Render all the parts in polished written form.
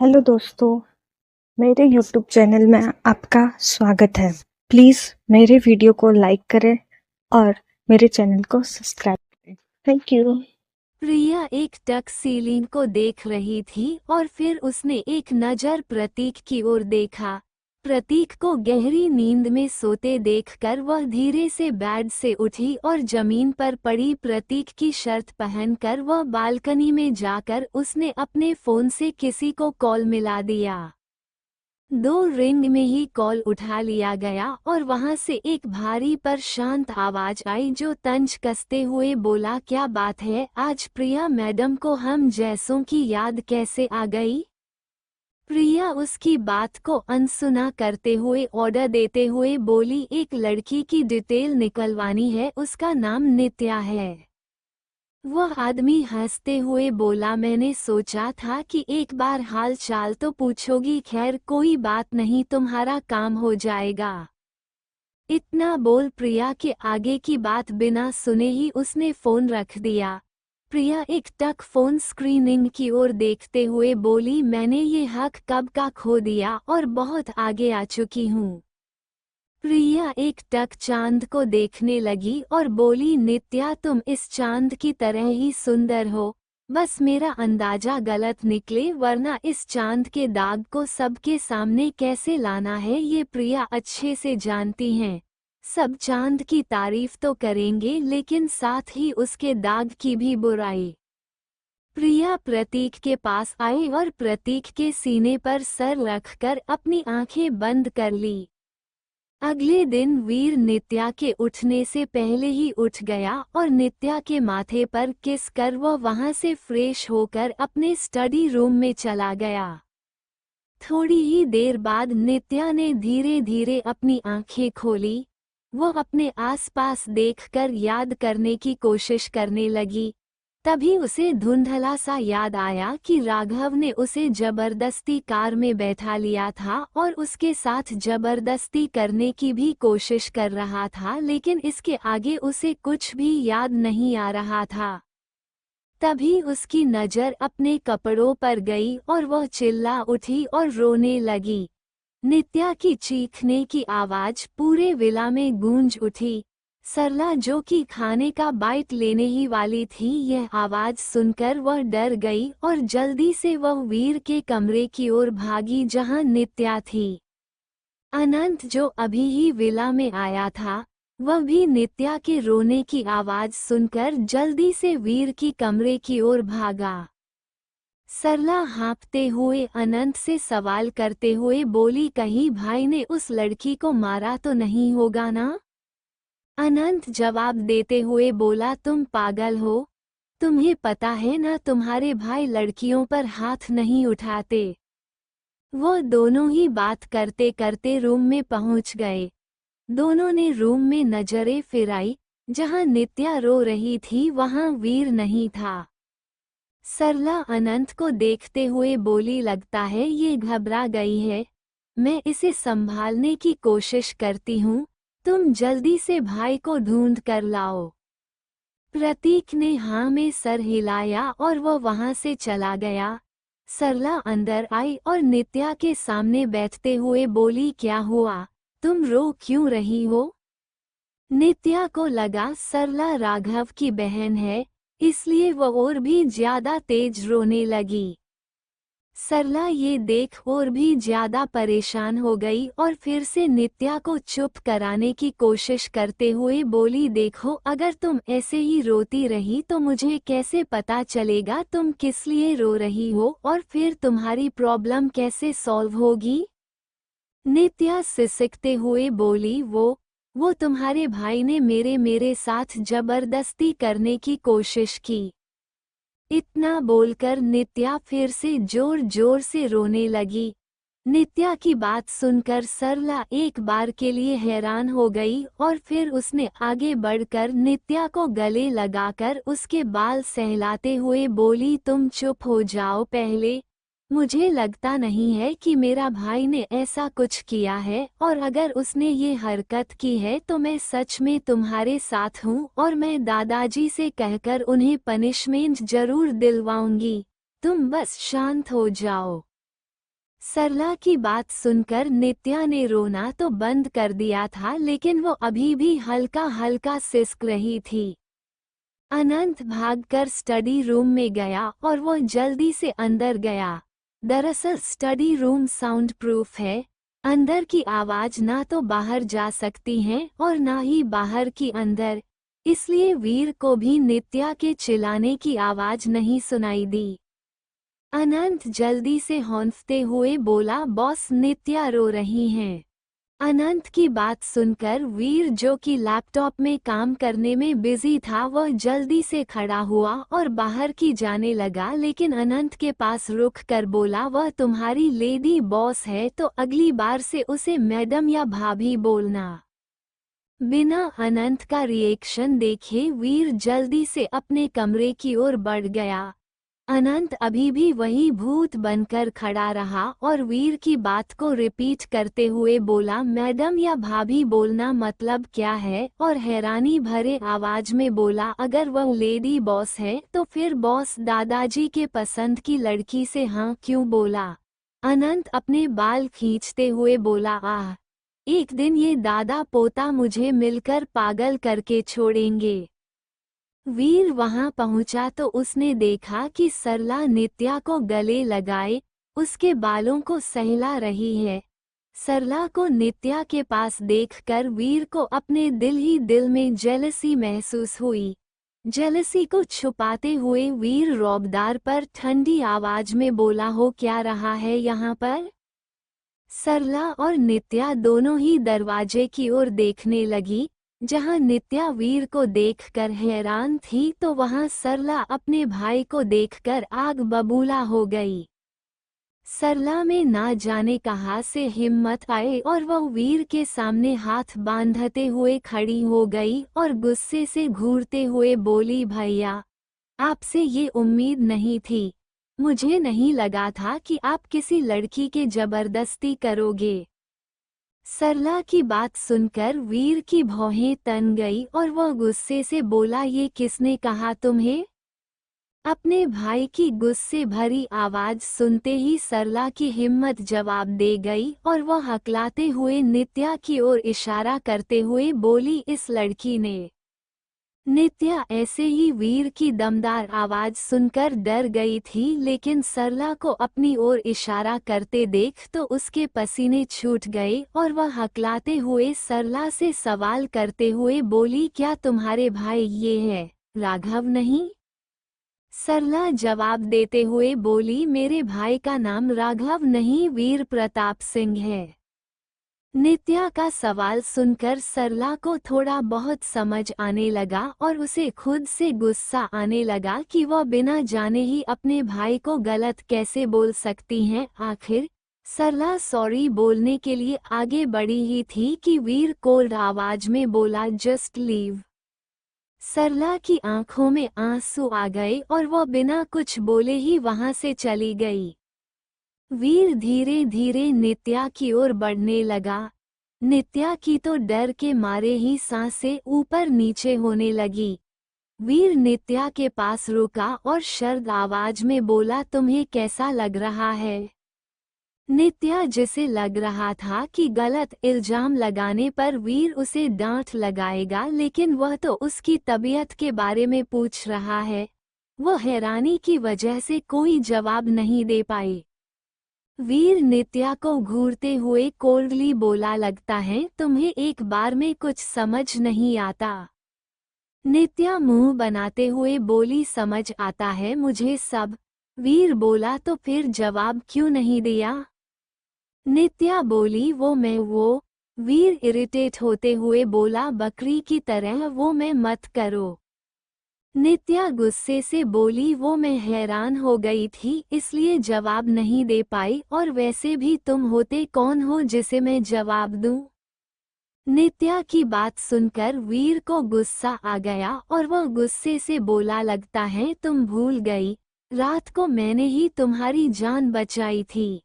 Hello दोस्तों, मेरे YouTube channel में आपका स्वागत है। प्लीज़ मेरे वीडियो को लाइक करें और मेरे चैनल को सब्सक्राइब करें। Thank you. प्रिया एक टक सीलिंग को देख रही थी और फिर उसने एक नज़र प्रतीक की ओर देखा। प्रतीक को गहरी नींद में सोते देखकर वह धीरे से बेड से उठी और जमीन पर पड़ी प्रतीक की शर्ट पहनकर वह बालकनी में जाकर उसने अपने फ़ोन से किसी को कॉल मिला दिया। 2 रिंग में ही कॉल उठा लिया गया और वहां से एक भारी पर शांत आवाज आई जो तंज कसते हुए बोला, क्या बात है आज प्रिया मैडम को हम जैसों की याद कैसे आ गई? प्रिया उसकी बात को अनसुना करते हुए ऑर्डर देते हुए बोली, एक लड़की की डिटेल निकलवानी है, उसका नाम नित्या है। वह आदमी हंसते हुए बोला, मैंने सोचा था कि एक बार हाल चाल तो पूछोगी, खैर कोई बात नहीं, तुम्हारा काम हो जाएगा। इतना बोल प्रिया के आगे की बात बिना सुने ही उसने फोन रख दिया। प्रिया एक टक फोन स्क्रीनिंग की ओर देखते हुए बोली, मैंने ये हक कब का खो दिया और बहुत आगे आ चुकी हूँ। प्रिया एक टक चांद को देखने लगी और बोली, नित्या तुम इस चांद की तरह ही सुंदर हो, बस मेरा अंदाजा गलत निकले, वरना इस चांद के दाग को सबके सामने कैसे लाना है ये प्रिया अच्छे से जानती हैं। सब चांद की तारीफ तो करेंगे लेकिन साथ ही उसके दाग की भी बुराई। प्रिया प्रतीक के पास आई और प्रतीक के सीने पर सर रखकर अपनी आंखें बंद कर ली। अगले दिन वीर नित्या के उठने से पहले ही उठ गया और नित्या के माथे पर किस कर वह वहां से फ्रेश होकर अपने स्टडी रूम में चला गया। थोड़ी ही देर बाद नित्या ने धीरे धीरे अपनी आंखें खोली। वह अपने आसपास देखकर याद करने की कोशिश करने लगी। तभी उसे धुंधला सा याद आया कि राघव ने उसे जबरदस्ती कार में बैठा लिया था और उसके साथ जबरदस्ती करने की भी कोशिश कर रहा था, लेकिन इसके आगे उसे कुछ भी याद नहीं आ रहा था। तभी उसकी नज़र अपने कपड़ों पर गई और वह चिल्ला उठी और रोने लगी। नित्या की चीखने की आवाज पूरे विला में गूंज उठी। सरला जो कि खाने का बाइट लेने ही वाली थी, यह आवाज सुनकर वह डर गई और जल्दी से वह वीर के कमरे की ओर भागी जहां नित्या थी। अनंत जो अभी ही विला में आया था, वह भी नित्या के रोने की आवाज सुनकर जल्दी से वीर की कमरे की ओर भागा। सरला हाँफते हुए अनंत से सवाल करते हुए बोली, कहीं भाई ने उस लड़की को मारा तो नहीं होगा ना? अनंत जवाब देते हुए बोला, तुम पागल हो? तुम्हें पता है ना तुम्हारे भाई लड़कियों पर हाथ नहीं उठाते। वो दोनों ही बात करते करते रूम में पहुंच गए। दोनों ने रूम में नजरें फिराई। जहां नित्या रो रही थी वहां वीर नहीं था। सरला अनंत को देखते हुए बोली, लगता है ये घबरा गई है। मैं इसे संभालने की कोशिश करती हूँ, तुम जल्दी से भाई को ढूंढ कर लाओ। प्रतीक ने हाँ में सर हिलाया और वह वहां से चला गया। सरला अंदर आई और नित्या के सामने बैठते हुए बोली, क्या हुआ, तुम रो क्यों रही हो? नित्या को लगा सरला राघव की बहन है, इसलिए वह और भी ज्यादा तेज रोने लगी। सरला ये देख और भी ज्यादा परेशान हो गई और फिर से नित्या को चुप कराने की कोशिश करते हुए बोली, देखो अगर तुम ऐसे ही रोती रही तो मुझे कैसे पता चलेगा तुम किस लिए रो रही हो और फिर तुम्हारी प्रॉब्लम कैसे सॉल्व होगी? नित्या सिसकते हुए बोली, वो तुम्हारे भाई ने मेरे साथ जबरदस्ती करने की कोशिश की। इतना बोलकर नित्या फिर से जोर जोर से रोने लगी। नित्या की बात सुनकर सरला एक बार के लिए हैरान हो गई और फिर उसने आगे बढ़कर नित्या को गले लगाकर उसके बाल सहलाते हुए बोली, तुम चुप हो जाओ पहले। मुझे लगता नहीं है कि मेरा भाई ने ऐसा कुछ किया है, और अगर उसने ये हरकत की है तो मैं सच में तुम्हारे साथ हूँ और मैं दादाजी से कहकर उन्हें पनिशमेंट जरूर दिलवाऊंगी। तुम बस शांत हो जाओ। सरला की बात सुनकर नित्या ने रोना तो बंद कर दिया था, लेकिन वो अभी भी हल्का हल्का सिसक रही थी। अनंत भागकर स्टडी रूम में गया और वो जल्दी से अंदर गया। दरअसल स्टडी रूम साउंड प्रूफ है, अंदर की आवाज ना तो बाहर जा सकती है और ना ही बाहर की अंदर, इसलिए वीर को भी नित्या के चिल्लाने की आवाज नहीं सुनाई दी। अनंत जल्दी से हौंफते हुए बोला, बॉस नित्या रो रही हैं। अनंत की बात सुनकर वीर, जो कि लैपटॉप में काम करने में बिजी था, वह जल्दी से खड़ा हुआ और बाहर की जाने लगा, लेकिन अनंत के पास रुक कर बोला, वह तुम्हारी लेडी बॉस है तो अगली बार से उसे मैडम या भाभी बोलना। बिना अनंत का रिएक्शन देखे वीर जल्दी से अपने कमरे की ओर बढ़ गया। अनंत अभी भी वही भूत बनकर खड़ा रहा और वीर की बात को रिपीट करते हुए बोला, मैडम या भाभी बोलना मतलब क्या है, और हैरानी भरे आवाज में बोला, अगर वह लेडी बॉस है तो फिर बॉस दादाजी के पसंद की लड़की से हाँ क्यों बोला। अनंत अपने बाल खींचते हुए बोला, आह, एक दिन ये दादा पोता मुझे मिलकर पागल करके छोड़ेंगे। वीर वहां पहुंचा तो उसने देखा कि सरला नित्या को गले लगाए उसके बालों को सहला रही है। सरला को नित्या के पास देखकर वीर को अपने दिल ही दिल में जेलसी महसूस हुई। जेलसी को छुपाते हुए वीर रौबदार पर ठंडी आवाज में बोला, हो क्या रहा है यहाँ पर। सरला और नित्या दोनों ही दरवाजे की ओर देखने लगी। जहां नित्या वीर को देखकर हैरान थी तो वहां सरला अपने भाई को देखकर आग बबूला हो गई। सरला में ना जाने कहां से हिम्मत आए और वह वीर के सामने हाथ बांधते हुए खड़ी हो गई और गुस्से से घूरते हुए बोली, भैया, आपसे ये उम्मीद नहीं थी। मुझे नहीं लगा था कि आप किसी लड़की के जबरदस्ती करोगे। सरला की बात सुनकर वीर की भौहें तन गई और वह गुस्से से बोला, ये किसने कहा तुम्हें। अपने भाई की गुस्से भरी आवाज सुनते ही सरला की हिम्मत जवाब दे गई और वह हकलाते हुए नित्या की ओर इशारा करते हुए बोली, इस लड़की ने। नित्या ऐसे ही वीर की दमदार आवाज सुनकर डर गई थी, लेकिन सरला को अपनी ओर इशारा करते देख तो उसके पसीने छूट गए और वह हकलाते हुए सरला से सवाल करते हुए बोली, क्या तुम्हारे भाई ये है, राघव नहीं। सरला जवाब देते हुए बोली, मेरे भाई का नाम राघव नहीं, वीर प्रताप सिंह है। नित्या का सवाल सुनकर सरला को थोड़ा बहुत समझ आने लगा और उसे खुद से गुस्सा आने लगा कि वह बिना जाने ही अपने भाई को गलत कैसे बोल सकती हैं। आखिर सरला सॉरी बोलने के लिए आगे बढ़ी ही थी कि वीर कोल्ड आवाज में बोला, जस्ट लीव। सरला की आंखों में आंसू आ गए और वह बिना कुछ बोले ही वहां से चली गई। वीर धीरे धीरे नित्या की ओर बढ़ने लगा। नित्या की तो डर के मारे ही सांसें ऊपर नीचे होने लगी। वीर नित्या के पास रुका और शर्द आवाज में बोला, तुम्हें कैसा लग रहा है। नित्या, जिसे लग रहा था कि गलत इल्जाम लगाने पर वीर उसे डांट लगाएगा, लेकिन वह तो उसकी तबीयत के बारे में पूछ रहा है, वह हैरानी की वजह से कोई जवाब नहीं दे पाई। वीर नित्या को घूरते हुए कोल्डली बोला, लगता है तुम्हें एक बार में कुछ समझ नहीं आता। नित्या मुंह बनाते हुए बोली, समझ आता है मुझे सब। वीर बोला, तो फिर जवाब क्यों नहीं दिया। नित्या बोली, वो। वीर इरिटेट होते हुए बोला, बकरी की तरह वो मैं मत करो। नित्या गुस्से से बोली, वो मैं हैरान हो गई थी इसलिए जवाब नहीं दे पाई, और वैसे भी तुम होते कौन हो जिसे मैं जवाब दूं। नित्या की बात सुनकर वीर को गुस्सा आ गया और वह गुस्से से बोला, लगता है तुम भूल गई, रात को मैंने ही तुम्हारी जान बचाई थी।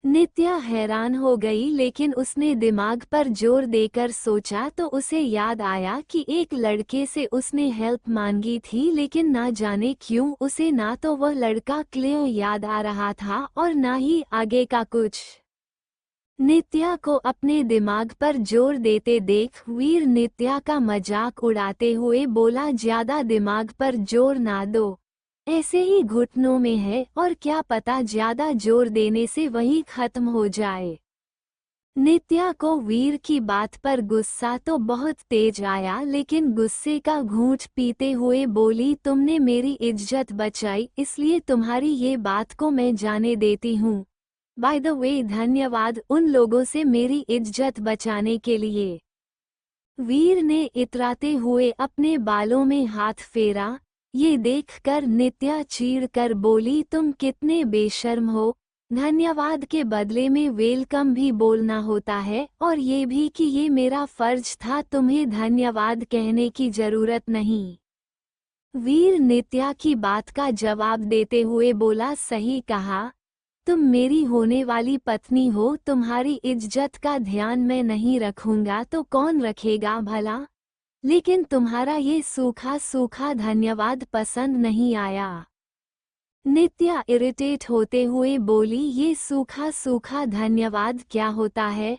नित्या हैरान हो गई, लेकिन उसने दिमाग पर जोर देकर सोचा तो उसे याद आया कि एक लड़के से उसने हेल्प मांगी थी, लेकिन ना जाने क्यों उसे ना तो वह लड़का क्लियर याद आ रहा था और ना ही आगे का कुछ। नित्या को अपने दिमाग पर जोर देते देख वीर नित्या का मजाक उड़ाते हुए बोला, ज्यादा दिमाग पर जोर ना दो, ऐसे ही घुटनों में है और क्या पता ज्यादा जोर देने से वही खत्म हो जाए। नित्या को वीर की बात पर गुस्सा तो बहुत तेज आया, लेकिन गुस्से का घूंट पीते हुए बोली, तुमने मेरी इज्जत बचाई इसलिए तुम्हारी ये बात को मैं जाने देती हूँ। बाय द वे, धन्यवाद उन लोगों से मेरी इज्जत बचाने के लिए। वीर ने इतराते हुए अपने बालों में हाथ फेरा। ये देखकर नित्या चीढ़ कर बोली, तुम कितने बेशर्म हो, धन्यवाद के बदले में वेलकम भी बोलना होता है, और ये भी कि ये मेरा फर्ज था, तुम्हें धन्यवाद कहने की जरूरत नहीं। वीर नित्या की बात का जवाब देते हुए बोला, सही कहा, तुम मेरी होने वाली पत्नी हो, तुम्हारी इज्जत का ध्यान मैं नहीं रखूंगा तो कौन रखेगा भला, लेकिन तुम्हारा ये सूखा सूखा धन्यवाद पसंद नहीं आया। नित्या इरिटेट होते हुए बोली, ये सूखा सूखा धन्यवाद क्या होता है,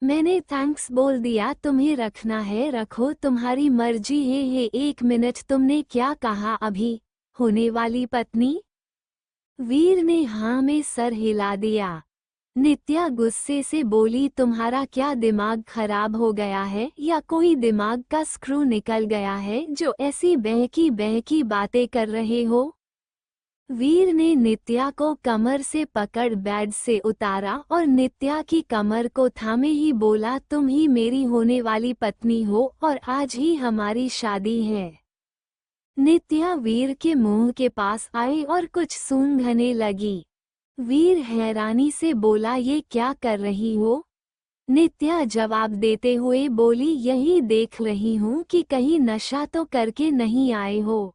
मैंने थैंक्स बोल दिया, तुम्हें रखना है रखो, तुम्हारी मर्जी है। एक मिनट, तुमने क्या कहा अभी, होने वाली पत्नी? वीर ने हाँ में सर हिला दिया। नित्या गुस्से से बोली, तुम्हारा क्या दिमाग खराब हो गया है या कोई दिमाग का स्क्रू निकल गया है जो ऐसी बहकी बातें कर रहे हो? वीर ने नित्या को कमर से पकड़ बेड से उतारा और नित्या की कमर को थामे ही बोला, तुम ही मेरी होने वाली पत्नी हो और आज ही हमारी शादी है। नित्या वीर के मुंह के पास आई और कुछ सूंघने लगी। वीर हैरानी से बोला, ये क्या कर रही हो? नित्या जवाब देते हुए बोली, यही देख रही हूँ कि कहीं नशा तो करके नहीं आए हो।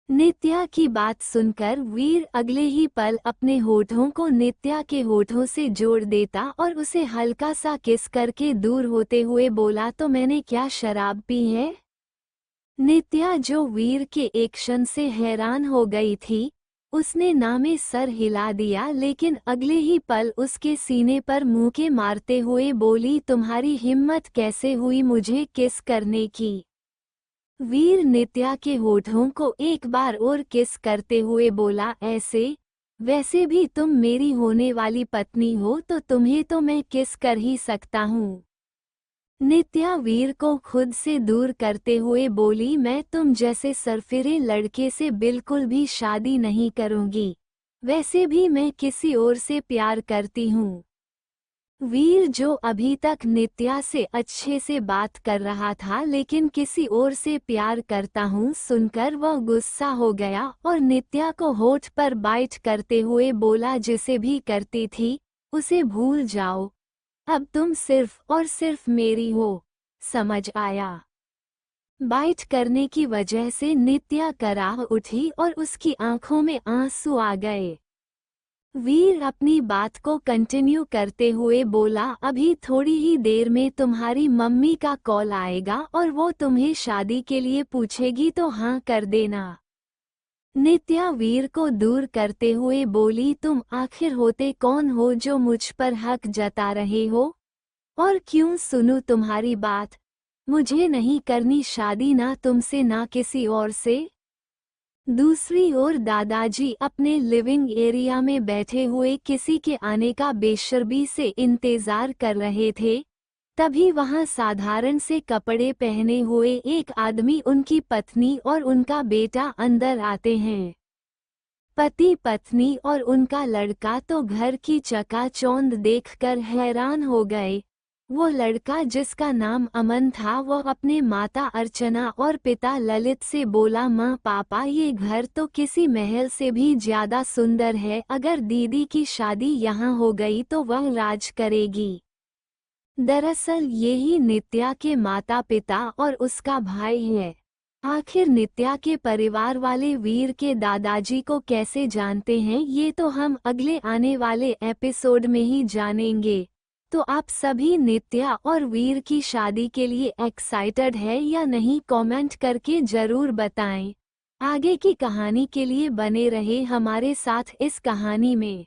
नित्या की बात सुनकर वीर अगले ही पल अपने होठों को नित्या के होठों से जोड़ देता और उसे हल्का सा किस करके दूर होते हुए बोला, तो मैंने क्या शराब पी है? नित्या जो वीर के एक्शन से हैरान हो गई थी, उसने ना में सर हिला दिया, लेकिन अगले ही पल उसके सीने पर मुंह के मारते हुए बोली, तुम्हारी हिम्मत कैसे हुई मुझे किस करने की? वीर नित्या के होठों को एक बार और किस करते हुए बोला, ऐसे वैसे भी तुम मेरी होने वाली पत्नी हो तो तुम्हें तो मैं किस कर ही सकता हूँ। नित्या वीर को खुद से दूर करते हुए बोली, मैं तुम जैसे सरफिरे लड़के से बिल्कुल भी शादी नहीं करूंगी, वैसे भी मैं किसी और से प्यार करती हूँ। वीर जो अभी तक नित्या से अच्छे से बात कर रहा था लेकिन किसी और से प्यार करता हूँ सुनकर वह गुस्सा हो गया और नित्या को होठ पर बाइट करते हुए बोला, जिसे भी करती थी उसे भूल जाओ, अब तुम सिर्फ और सिर्फ मेरी हो, समझ आया? बाइट करने की वजह से नित्या कराह उठी और उसकी आंखों में आंसू आ गए। वीर अपनी बात को कंटिन्यू करते हुए बोला, अभी थोड़ी ही देर में तुम्हारी मम्मी का कॉल आएगा और वो तुम्हें शादी के लिए पूछेगी तो हाँ कर देना। नित्या वीर को दूर करते हुए बोली, तुम आखिर होते कौन हो जो मुझ पर हक जता रहे हो? और क्यों सुनूं तुम्हारी बात? मुझे नहीं करनी शादी, ना तुमसे ना किसी और से। दूसरी ओर दादाजी अपने लिविंग एरिया में बैठे हुए किसी के आने का बेशर्मी से इंतजार कर रहे थे। तभी वहां साधारण से कपड़े पहने हुए एक आदमी, उनकी पत्नी और उनका बेटा अंदर आते हैं। पति पत्नी और उनका लड़का तो घर की चकाचौंध देखकर हैरान हो गए। वो लड़का जिसका नाम अमन था, वो अपने माता अर्चना और पिता ललित से बोला, माँ पापा ये घर तो किसी महल से भी ज्यादा सुंदर है, अगर दीदी की शादी यहाँ हो गई तो वह राज करेगी। दरअसल यही नित्या के माता पिता और उसका भाई है। आखिर नित्या के परिवार वाले वीर के दादाजी को कैसे जानते हैं, ये तो हम अगले आने वाले एपिसोड में ही जानेंगे। तो आप सभी नित्या और वीर की शादी के लिए एक्साइटेड है या नहीं, कमेंट करके जरूर बताएं। आगे की कहानी के लिए बने रहे हमारे साथ इस कहानी में।